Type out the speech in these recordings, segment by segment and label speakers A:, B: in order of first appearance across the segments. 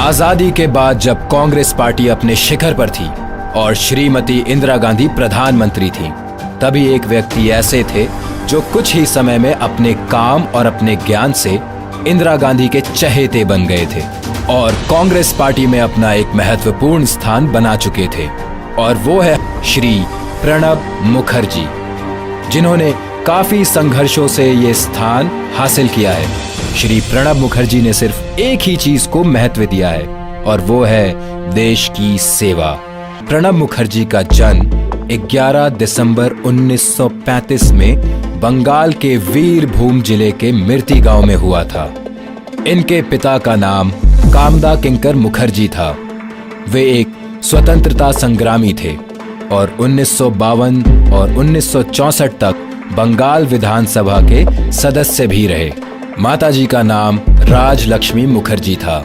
A: आजादी के बाद जब कांग्रेस पार्टी अपने शिखर पर थी और श्रीमती इंदिरा गांधी प्रधानमंत्री थी, तभी एक व्यक्ति ऐसे थे जो कुछ ही समय में अपने काम और अपने ज्ञान से इंदिरा गांधी के चहेते बन गए थे और कांग्रेस पार्टी में अपना एक महत्वपूर्ण स्थान बना चुके थे। और वो है श्री प्रणब मुखर्जी, जिन्होंने काफी संघर्षों से ये स्थान हासिल किया है। श्री प्रणब मुखर्जी ने सिर्फ एक ही चीज को महत्व दिया है और वो है देश की सेवा। प्रणब मुखर्जी का जन्म 11 दिसंबर 1935 में बंगाल के वीरभूम जिले के मिर्ती गांव में हुआ था। इनके पिता का नाम कामदा किंकर मुखर्जी था। वे एक स्वतंत्रता संग्रामी थे और 1952 और 1964 तक बंगाल विधानसभा के सदस्य भी रहे। माताजी का नाम राजलक्ष्मी मुखर्जी था।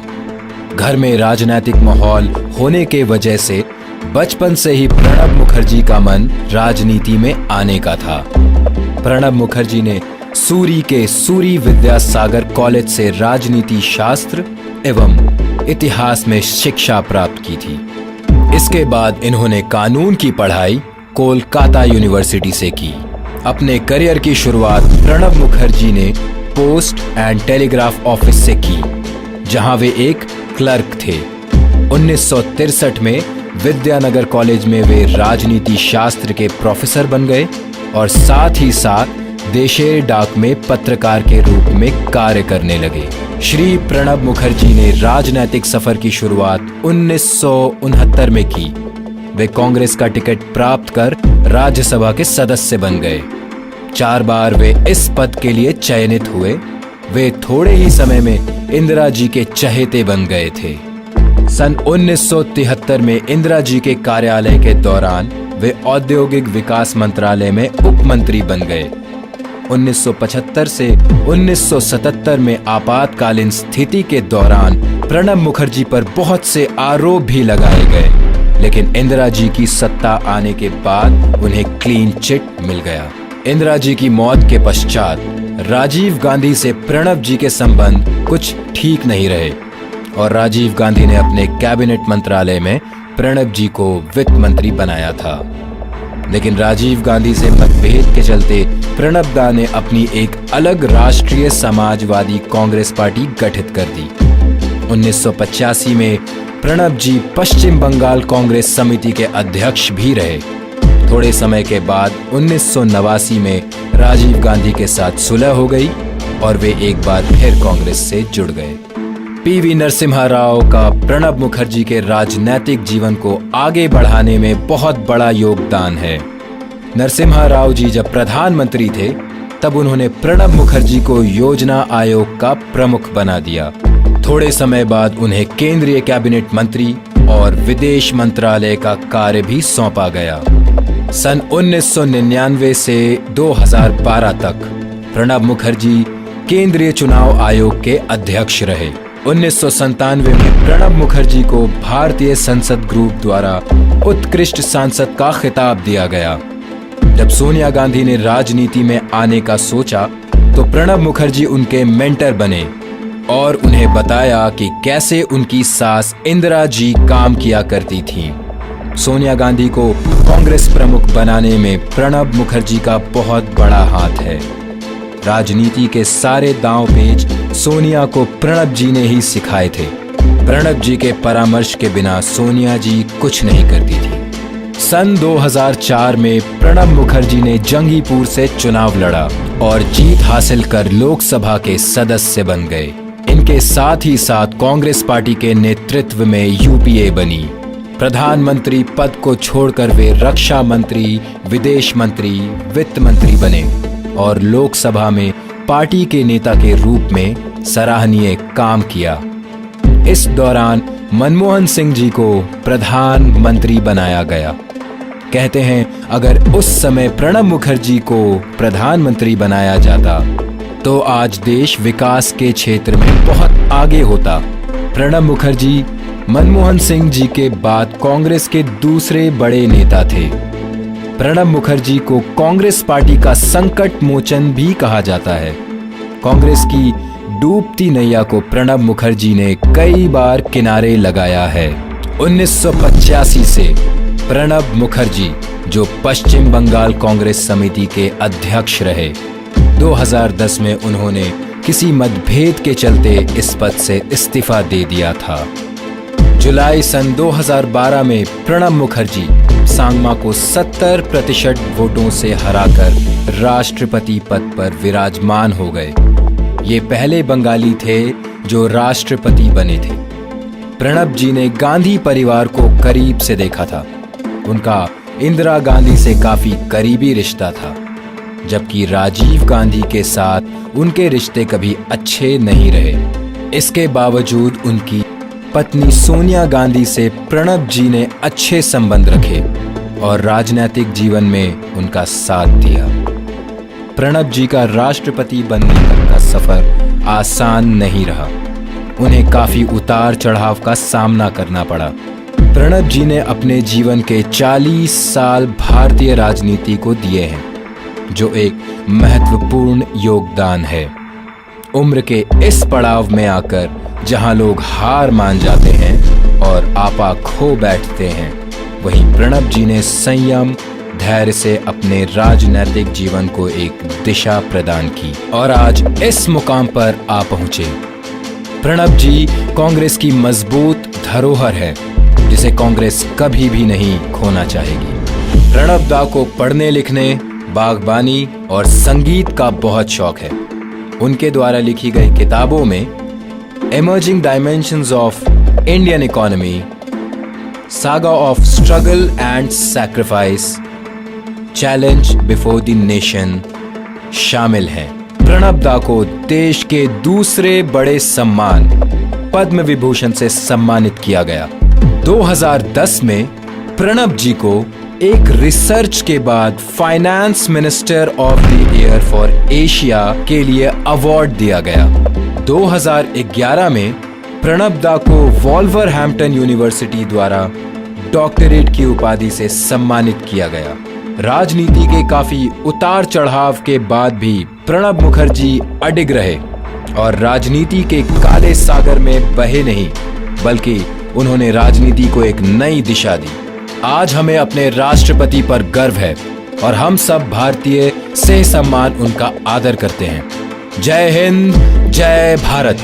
A: घर में राजनीतिक माहौल होने के वजह से बचपन से ही प्रणब मुखर्जी का मन राजनीति में आने का था। प्रणब मुखर्जी ने सूरी के सूरी विद्यासागर कॉलेज से राजनीति शास्त्र एवं इतिहास में शिक्षा प्राप्त की थी। इसके बाद इन्होंने कानून की पढ़ाई कोलकाता यूनिवर्सिटी से की। अपने करियर की शुरुआत प्रणब मुखर्जी ने पोस्ट एंड टेलीग्राफ ऑफिस से की, जहां वे एक क्लर्क थे। 1963 में विद्यानगर कॉलेज में वे राजनीति शास्त्र के प्रोफेसर बन गए और साथ ही साथ देशेर डाक में पत्रकार के रूप में कार्य करने लगे। श्री प्रणब मुखर्जी ने राजनीतिक सफर की शुरुआत 1969 में की। वे कांग्रेस का टिकट प्राप्त कर राज्यसभा के सदस्य बन गए। 4 बार वे इस पद के लिए चयनित हुए। वे थोड़े ही समय में इंदिरा जी के चहेते बन गए थे। सन 1973 में इंदिरा जी के कार्यालय के दौरान वे औद्योगिक विकास मंत्रालय में उप मंत्री बन गए। 1975 से 1977 में आपातकालीन स्थिति के दौरान प्रणब मुखर्जी पर बहुत से आरोप भी लगाए गए, लेकिन इंदिरा जी की सत्ता आने के बाद उन्हें क्लीन चिट मिल गया। इंदिरा जी की मौत के पश्चात राजीव गांधी से प्रणब जी के संबंध कुछ ठीक नहीं रहे और राजीव गांधी ने अपने कैबिनेट मंत्रालय में प्रणब जी को वित्त मंत्री बनाया था। लेकिन राजीव गांधी से मतभेद के चलते प्रणब दा ने अपनी एक अलग राष्ट्रीय समाजवादी कांग्रेस पार्टी गठित कर दी। 1985 में प्रणब जी पश्चिम बंगाल कांग्रेस समिति के अध्यक्ष भी रहे। थोड़े समय के बाद 1989 में राजीव गांधी के साथ सुलह हो गई और वे एक बार फिर कांग्रेस से जुड़ गए। पीवी नरसिम्हा राव का प्रणब मुखर्जी के राजनीतिक जीवन को आगे बढ़ाने में बहुत बड़ा योगदान है। नरसिम्हा राव जी जब प्रधानमंत्री थे तब उन्होंने प्रणब मुखर्जी को योजना आयोग का प्रमुख बना दिया। थोड़े समय बाद उन्हें केंद्रीय कैबिनेट मंत्री और विदेश मंत्रालय का कार्य भी सौंपा गया। सन 1999 से 2012 तक प्रणब मुखर्जी केंद्रीय चुनाव आयोग के अध्यक्ष रहे। 1997 में प्रणब मुखर्जी को भारतीय संसद ग्रुप द्वारा उत्कृष्ट सांसद का खिताब दिया गया। जब सोनिया गांधी ने राजनीति में आने का सोचा तो प्रणब मुखर्जी उनके मेंटर बने और उन्हें बताया कि कैसे उनकी सास इंदिरा जी काम किया करती थीं। सोनिया गांधी को कांग्रेस प्रमुख बनाने में प्रणब मुखर्जी का बहुत बड़ा हाथ है। राजनीति के सारे दांव पेच सोनिया को प्रणब जी ने ही सिखाए थे। प्रणब जी के परामर्श के बिना सोनिया जी कुछ नहीं करती थी। सन 2004 में प्रणब मुखर्जी ने जंगीपुर से चुनाव लड़ा और जीत हासिल कर लोकसभा के सदस्य बन गए। इनके साथ ही साथ कांग्रेस पार्टी के नेतृत्व में यूपीए बनी। प्रधानमंत्री पद को छोड़कर वे रक्षा मंत्री, विदेश मंत्री, वित्त मंत्री बने और लोकसभा में पार्टी के नेता के रूप में सराहनीय काम किया। इस दौरान मनमोहन सिंह जी को प्रधानमंत्री बनाया गया। कहते हैं अगर उस समय प्रणब मुखर्जी को प्रधानमंत्री बनाया जाता तो आज देश विकास के क्षेत्र में बहुत आगे होता। प्रणब मुखर्जी मनमोहन सिंह जी के बाद कांग्रेस के दूसरे बड़े नेता थे। प्रणब मुखर्जी को कांग्रेस पार्टी का संकट मोचन भी कहा जाता है। कांग्रेस की डूबती नैया को प्रणब मुखर्जी ने कई बार किनारे लगाया है। 1985 से प्रणब मुखर्जी, जो पश्चिम बंगाल कांग्रेस समिति के अध्यक्ष रहे, 2010 में उन्होंने किसी मतभेद के चलते इस पद से इस्तीफा दे दिया था। जुलाई सन 2012 में प्रणब मुखर्जी सांगमा को 70% वोटों से हराकर राष्ट्रपति पद पर विराजमान हो गए। ये पहले बंगाली थे जो राष्ट्रपति बने थे। प्रणब जी ने गांधी परिवार को करीब से देखा था। उनका इंदिरा गांधी से काफी करीबी रिश्ता था, जबकि राजीव गांधी के साथ उनके रिश्ते कभी अच्छे नहीं रहे। इसके बावजूद उनकी पत्नी सोनिया गांधी से प्रणब जी ने अच्छे संबंध रखे और राजनीतिक जीवन में उनका साथ दिया। प्रणब जी का राष्ट्रपति बनने तक का सफर आसान नहीं रहा। उन्हें काफी उतार चढ़ाव का सामना करना पड़ा। प्रणब जी ने अपने जीवन के 40 साल भारतीय राजनीति को दिए हैं, जो एक महत्वपूर्ण योगदान है। उम्र के इस पड़ाव में आकर जहां लोग हार मान जाते हैं और आपा खो बैठते हैं, वहीं प्रणब जी ने संयम, धैर्य से अपने राजनीतिक जीवन को एक दिशा प्रदान की और आज इस मुकाम पर आ पहुंचे। प्रणब जी कांग्रेस की मजबूत धरोहर है, जिसे कांग्रेस कभी भी नहीं खोना चाहेगी। प्रणब दा को पढ़ने लिखने, बागबानी और संगीत का बहुत शौक है। उनके द्वारा लिखी गई किताबों में emerging dimensions of Indian economy, saga of struggle and sacrifice, challenge before the nation शामिल हैं। प्रणब दा को देश के दूसरे बड़े सम्मान पद्म विभूषण से सम्मानित किया गया। 2010 में प्रणब जी को एक रिसर्च के बाद finance minister of the year for Asia के लिए अवार्ड दिया गया। 2011 में प्रणब दा को वॉल्वरहैम्पटन यूनिवर्सिटी द्वारा डॉक्टरेट की उपाधि से सम्मानित किया गया। राजनीति के काफी उतार चढ़ाव के बाद भी प्रणब मुखर्जी अडिग रहे और राजनीति के काले सागर में बहे नहीं, बल्कि उन्होंने राजनीति को एक नई दिशा दी। आज हमें अपने राष्ट्रपति पर गर्व है और हम सब भारतीय सह सम्मान उनका आदर करते हैं। जय हिंद, जय भारत।